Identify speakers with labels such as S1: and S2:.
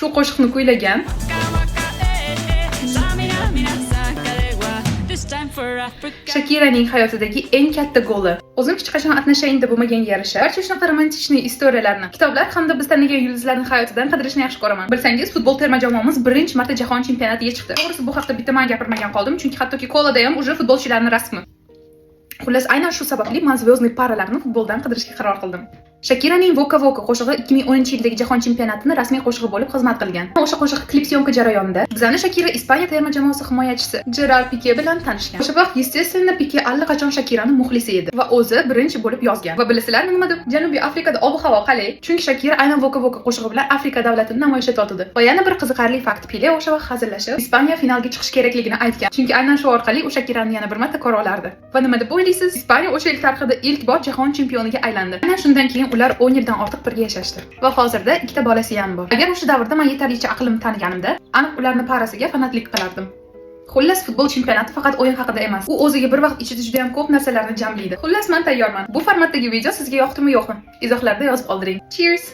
S1: Shu qo'shiqni kuylagan. Shakiraning hayotidagi eng katta goli. O'zim hech qachon qatnashayinda bo'lmaganga yarasha barcha shunaqa romantik istoriyalarni, kitoblar hamda biz tanigan yulduzlarning hayotidan qidirishni yaxshi ko'raman. Bilsangiz, futbol terma jamoamiz birinchi marta jahon chempionatiga chiqdi. To'g'risi bu haqda bitta men gapirmagan qoldim, chunki hattoki kolada ham уже futbolchilarning rasmi. Xullas, aynan shu sababli men zvyozniy paralarni futboldan qidirishga qaror qildim. Shakiraning Voka Voka qo'shig'i 2010-yildagi jahon chempionatining rasmiy qo'shig'i bo'lib xizmat qilgan. O'sha qo'shiq klip syomka jarayonida bizani Shakira Ispaniya terma jamoasi himoyachisi Gerard Pike bilan tanishgan. O'sha vaqt, естественно, Pike allaqachon Shakiraning muxlisi edi va o'zi birinchi bo'lib yozgan. Va bilasizlarmi nima deb? Janubiy Afrikada ob-havo qalay? Chunki Shakira aynan Voka Voka qo'shig'i bilan Afrika davlatini namoyish etdi. Va yana bir qiziqarli fakt, Pike o'sha vaqt hazillashib, Ispaniya finalga chiqish kerakligini aytgan. Chunki aynan shu orqali u Shakirani yana bir marta ko'ra olardi. Va nima deb o'ylaysiz? Ispaniya o'sha yil tarixida ilk bor jahon chempioniga aylandi. Aynan shundan keyin ular 10 yildan ortiq birga yashashdi va hozirda ikkita bolasi ham bor. Agar o'sha davrda men yetarlicha aqlimni taniganimda, aniq ularning parasiga fanatlik qilardim. Xullas, futbol chempionati faqat o'yin haqida emas. U o'ziga bir vaqt ichida juda ham ko'p narsalarni jamlaydi. Xullas, men tayyorman. Bu formatdagi video sizga yoqdimi, yo'qmi? Izohlarda yozib qoldiring. Cheers!